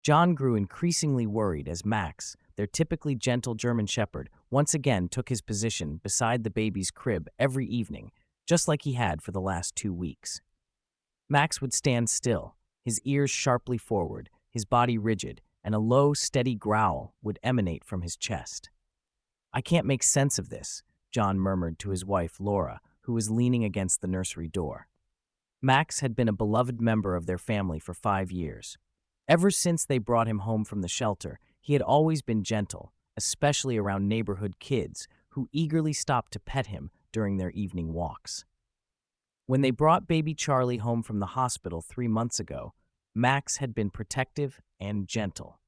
John grew increasingly worried as Max, their typically gentle German shepherd, once again took his position beside the baby's crib every evening, just like he had for the last 2 weeks. Max would stand still, his ears sharply forward, his body rigid, and a low, steady growl would emanate from his chest. "I can't make sense of this," John murmured to his wife, Laura, who was leaning against the nursery door. Max had been a beloved member of their family for 5 years. Ever since they brought him home from the shelter, he had always been gentle, especially around neighborhood kids who eagerly stopped to pet him during their evening walks. When they brought baby Charlie home from the hospital 3 months ago, Max had been protective and gentle.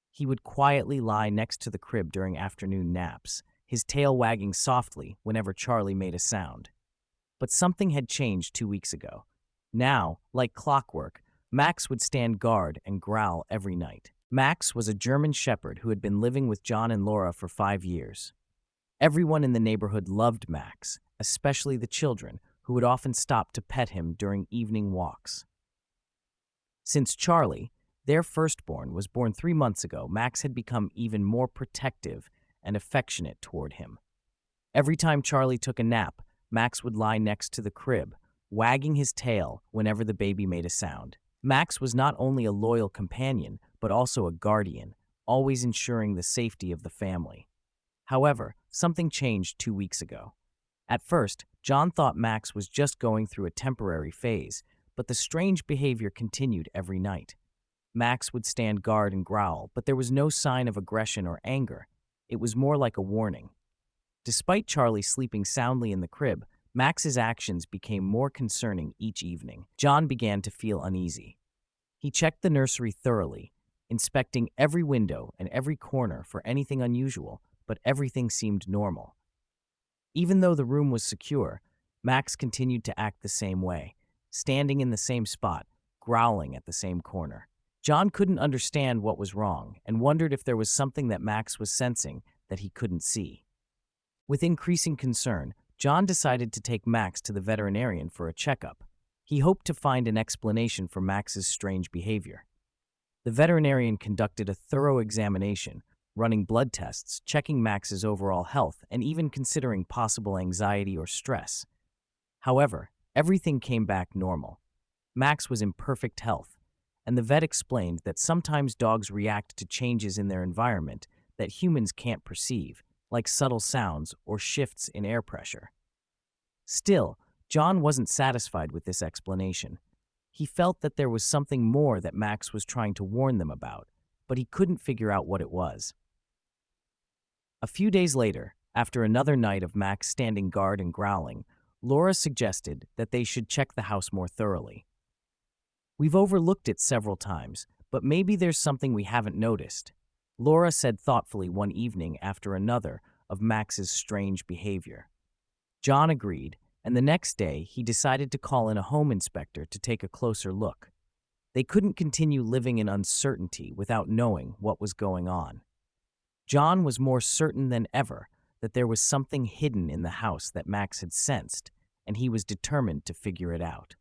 He would quietly lie next to the crib during afternoon naps, his tail wagging softly whenever Charlie made a sound. But something had changed 2 weeks ago. Now, like clockwork, Max would stand guard and growl every night. Max was a German shepherd who had been living with John and Laura for 5 years. Everyone in the neighborhood loved Max, especially the children, who would often stop to pet him during evening walks. Since Charlie, their firstborn, was born 3 months ago, Max had become even more protective and affectionate toward him. Every time Charlie took a nap, Max would lie next to the crib, wagging his tail whenever the baby made a sound. Max was not only a loyal companion, but also a guardian, always ensuring the safety of the family. However, something changed 2 weeks ago. At first, John thought Max was just going through a temporary phase, but the strange behavior continued every night. Max would stand guard and growl, but there was no sign of aggression or anger. It was more like a warning. Despite Charlie sleeping soundly in the crib, Max's actions became more concerning each evening. John began to feel uneasy. He checked the nursery thoroughly, inspecting every window and every corner for anything unusual, but everything seemed normal. Even though the room was secure, Max continued to act the same way, standing in the same spot, growling at the same corner. John couldn't understand what was wrong and wondered if there was something that Max was sensing that he couldn't see. With increasing concern, John decided to take Max to the veterinarian for a checkup. He hoped to find an explanation for Max's strange behavior. The veterinarian conducted a thorough examination, running blood tests, checking Max's overall health, and even considering possible anxiety or stress. However, everything came back normal. Max was in perfect health, and the vet explained that sometimes dogs react to changes in their environment that humans can't perceive, like subtle sounds or shifts in air pressure. Still, John wasn't satisfied with this explanation. He felt that there was something more that Max was trying to warn them about, but he couldn't figure out what it was. A few days later, after another night of Max standing guard and growling, Laura suggested that they should check the house more thoroughly. "We've overlooked it several times, but maybe there's something we haven't noticed," Laura said thoughtfully one evening after another of Max's strange behavior. John agreed, and the next day he decided to call in a home inspector to take a closer look. They couldn't continue living in uncertainty without knowing what was going on. John was more certain than ever that there was something hidden in the house that Max had sensed, and he was determined to figure it out.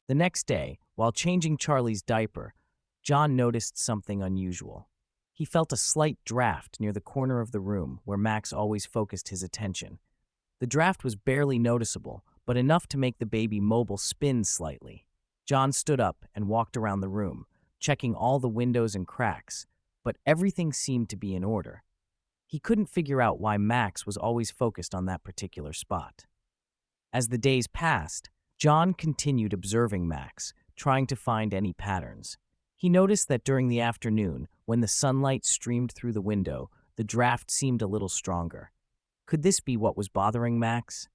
The next day, while changing Charlie's diaper, John noticed something unusual. He felt a slight draft near the corner of the room where Max always focused his attention. The draft was barely noticeable, but enough to make the baby mobile spin slightly. John stood up and walked around the room, checking all the windows and cracks, but everything seemed to be in order. He couldn't figure out why Max was always focused on that particular spot. As the days passed, John continued observing Max, trying to find any patterns. He noticed that during the afternoon, when the sunlight streamed through the window, the draft seemed a little stronger. Could this be what was bothering Max?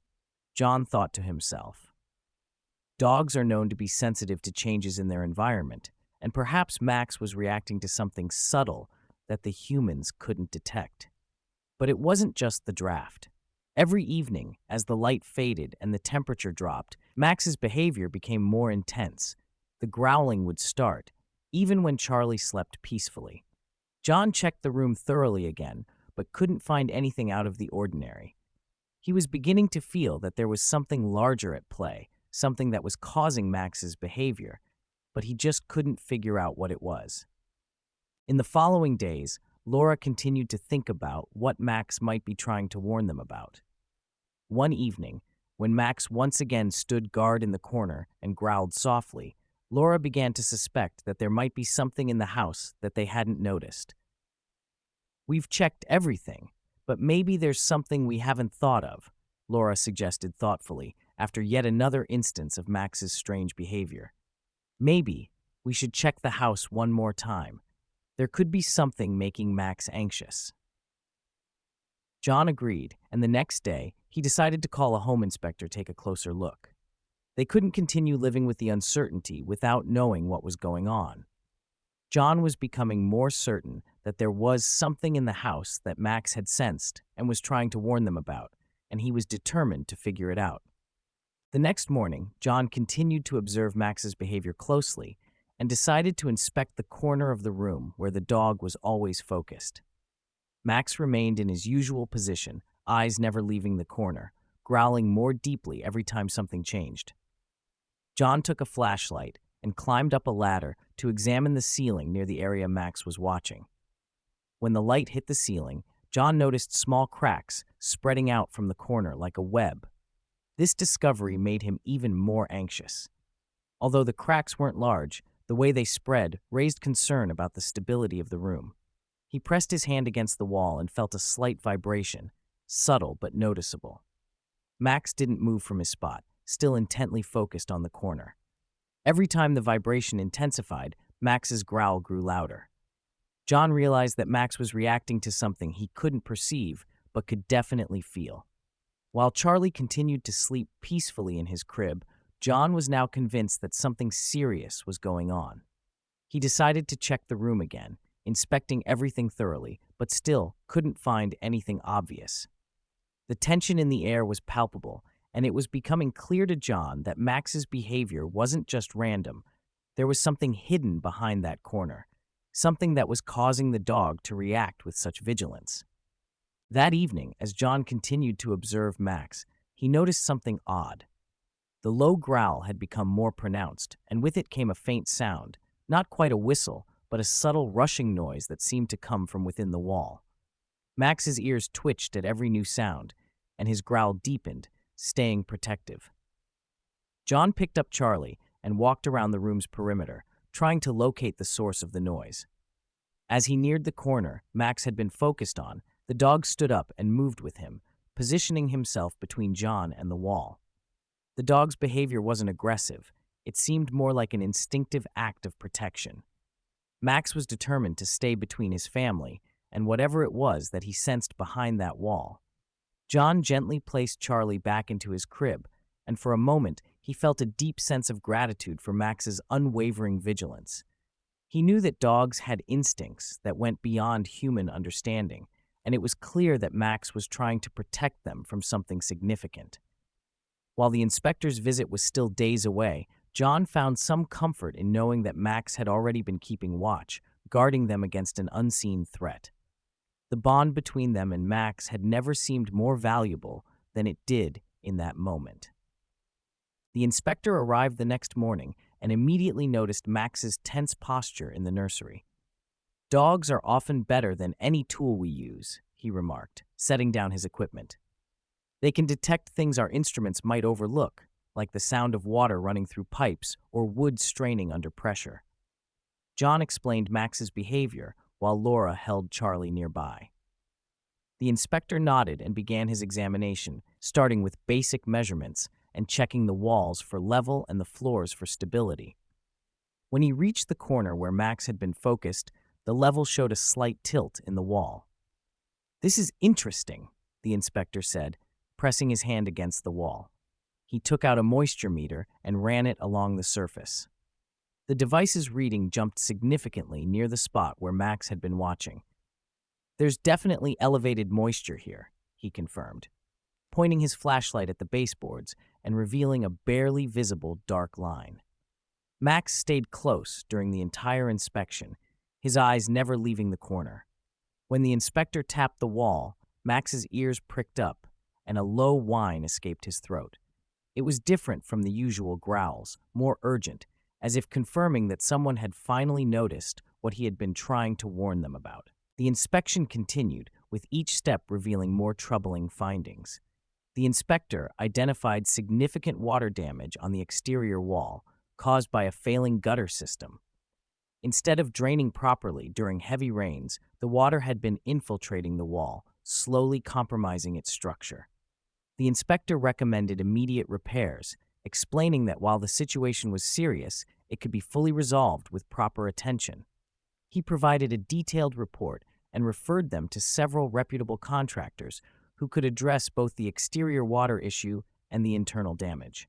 John thought to himself. Dogs are known to be sensitive to changes in their environment, and perhaps Max was reacting to something subtle that the humans couldn't detect. But it wasn't just the draft. Every evening, as the light faded and the temperature dropped, Max's behavior became more intense. The growling would start, even when Charlie slept peacefully. John checked the room thoroughly again, but couldn't find anything out of the ordinary. He was beginning to feel that there was something larger at play, something that was causing Max's behavior, but he just couldn't figure out what it was. In the following days, Laura continued to think about what Max might be trying to warn them about. One evening, when Max once again stood guard in the corner and growled softly, Laura began to suspect that there might be something in the house that they hadn't noticed. "We've checked everything, but maybe there's something we haven't thought of," Laura suggested thoughtfully after yet another instance of Max's strange behavior. "Maybe we should check the house one more time. There could be something making Max anxious." John agreed, and the next day, he decided to call a home inspector to take a closer look. They couldn't continue living with the uncertainty without knowing what was going on. John was becoming more certain that there was something in the house that Max had sensed and was trying to warn them about, and he was determined to figure it out. The next morning, John continued to observe Max's behavior closely and decided to inspect the corner of the room where the dog was always focused. Max remained in his usual position, eyes never leaving the corner, growling more deeply every time something changed. John took a flashlight and climbed up a ladder to examine the ceiling near the area Max was watching. When the light hit the ceiling, John noticed small cracks spreading out from the corner like a web. This discovery made him even more anxious. Although the cracks weren't large, the way they spread raised concern about the stability of the room. He pressed his hand against the wall and felt a slight vibration, subtle but noticeable. Max didn't move from his spot, still intently focused on the corner. Every time the vibration intensified, Max's growl grew louder. John realized that Max was reacting to something he couldn't perceive but could definitely feel. While Charlie continued to sleep peacefully in his crib, John was now convinced that something serious was going on. He decided to check the room again, inspecting everything thoroughly, but still couldn't find anything obvious. The tension in the air was palpable, and it was becoming clear to John that Max's behavior wasn't just random. There was something hidden behind that corner, something that was causing the dog to react with such vigilance. That evening, as John continued to observe Max, he noticed something odd. The low growl had become more pronounced, and with it came a faint sound, not quite a whistle, but a subtle rushing noise that seemed to come from within the wall. Max's ears twitched at every new sound, and his growl deepened, staying protective. John picked up Charlie and walked around the room's perimeter, trying to locate the source of the noise. As he neared the corner Max had been focused on, the dog stood up and moved with him, positioning himself between John and the wall. The dog's behavior wasn't aggressive. It seemed more like an instinctive act of protection. Max was determined to stay between his family and whatever it was that he sensed behind that wall. John gently placed Charlie back into his crib, and for a moment he felt a deep sense of gratitude for Max's unwavering vigilance. He knew that dogs had instincts that went beyond human understanding, and it was clear that Max was trying to protect them from something significant. While the inspector's visit was still days away, John found some comfort in knowing that Max had already been keeping watch, guarding them against an unseen threat. The bond between them and Max had never seemed more valuable than it did in that moment. The inspector arrived the next morning and immediately noticed Max's tense posture in the nursery. "Dogs are often better than any tool we use," he remarked, setting down his equipment. "They can detect things our instruments might overlook, like the sound of water running through pipes or wood straining under pressure." John explained Max's behavior while Laura held Charlie nearby. The inspector nodded and began his examination, starting with basic measurements and checking the walls for level and the floors for stability. When he reached the corner where Max had been focused, the level showed a slight tilt in the wall. "This is interesting," the inspector said, pressing his hand against the wall. He took out a moisture meter and ran it along the surface. The device's reading jumped significantly near the spot where Max had been watching. "There's definitely elevated moisture here," he confirmed, pointing his flashlight at the baseboards and revealing a barely visible dark line. Max stayed close during the entire inspection, his eyes never leaving the corner. When the inspector tapped the wall, Max's ears pricked up, and a low whine escaped his throat. It was different from the usual growls, more urgent, as if confirming that someone had finally noticed what he had been trying to warn them about. The inspection continued, with each step revealing more troubling findings. The inspector identified significant water damage on the exterior wall, caused by a failing gutter system. Instead of draining properly during heavy rains, the water had been infiltrating the wall, slowly compromising its structure. The inspector recommended immediate repairs, explaining that while the situation was serious, it could be fully resolved with proper attention. He provided a detailed report and referred them to several reputable contractors who could address both the exterior water issue and the internal damage.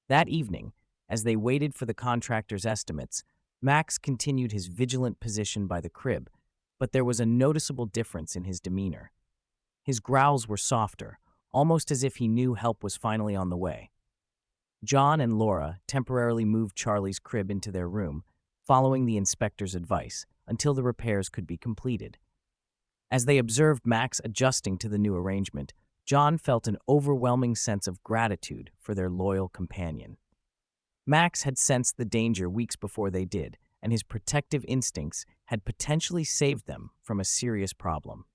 That evening, as they waited for the contractor's estimates, Max continued his vigilant position by the crib, but there was a noticeable difference in his demeanor. His growls were softer, almost as if he knew help was finally on the way. John and Laura temporarily moved Charlie's crib into their room, following the inspector's advice, until the repairs could be completed. As they observed Max adjusting to the new arrangement, John felt an overwhelming sense of gratitude for their loyal companion. Max had sensed the danger weeks before they did, and his protective instincts had potentially saved them from a serious problem.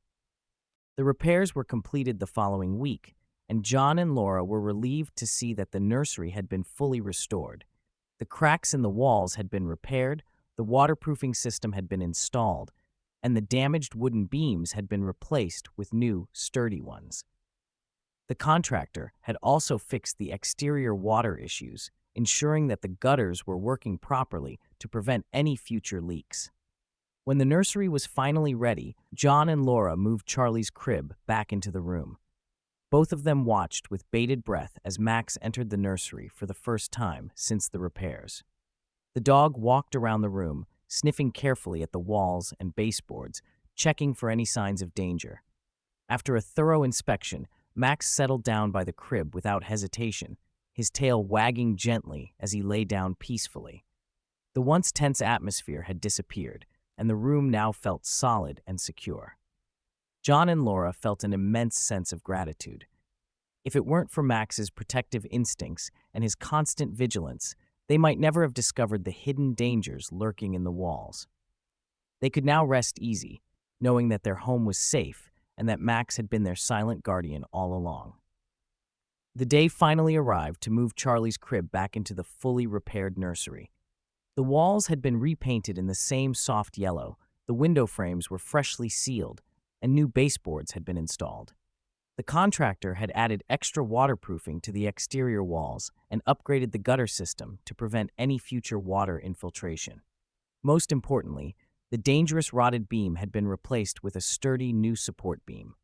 The repairs were completed the following week, and John and Laura were relieved to see that the nursery had been fully restored. The cracks in the walls had been repaired, the waterproofing system had been installed, and the damaged wooden beams had been replaced with new, sturdy ones. The contractor had also fixed the exterior water issues, ensuring that the gutters were working properly to prevent any future leaks. When the nursery was finally ready, John and Laura moved Charlie's crib back into the room. Both of them watched with bated breath as Max entered the nursery for the first time since the repairs. The dog walked around the room, sniffing carefully at the walls and baseboards, checking for any signs of danger. After a thorough inspection, Max settled down by the crib without hesitation, his tail wagging gently as he lay down peacefully. The once tense atmosphere had disappeared, and the room now felt solid and secure. John and Laura felt an immense sense of gratitude. If it weren't for Max's protective instincts and his constant vigilance, they might never have discovered the hidden dangers lurking in the walls. They could now rest easy, knowing that their home was safe and that Max had been their silent guardian all along. The day finally arrived to move Charlie's crib back into the fully repaired nursery. The walls had been repainted in the same soft yellow, the window frames were freshly sealed, and new baseboards had been installed. The contractor had added extra waterproofing to the exterior walls and upgraded the gutter system to prevent any future water infiltration. Most importantly, the dangerous rotted beam had been replaced with a sturdy new support beam.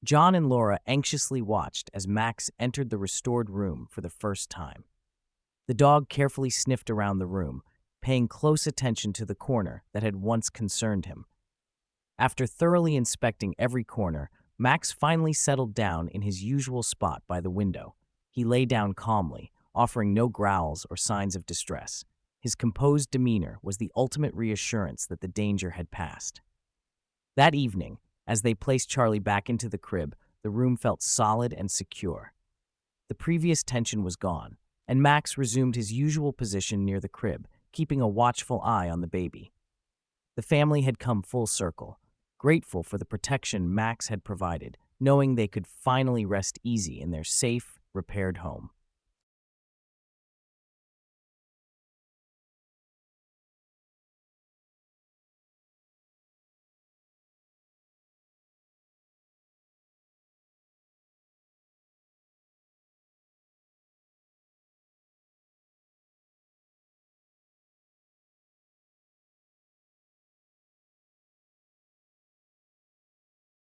John and Laura anxiously watched as Max entered the restored room for the first time. The dog carefully sniffed around the room, paying close attention to the corner that had once concerned him. After thoroughly inspecting every corner, Max finally settled down in his usual spot by the window. He lay down calmly, offering no growls or signs of distress. His composed demeanor was the ultimate reassurance that the danger had passed. That evening, as they placed Charlie back into the crib, the room felt solid and secure. The previous tension was gone, and Max resumed his usual position near the crib, keeping a watchful eye on the baby. The family had come full circle, grateful for the protection Max had provided, knowing they could finally rest easy in their safe, repaired home.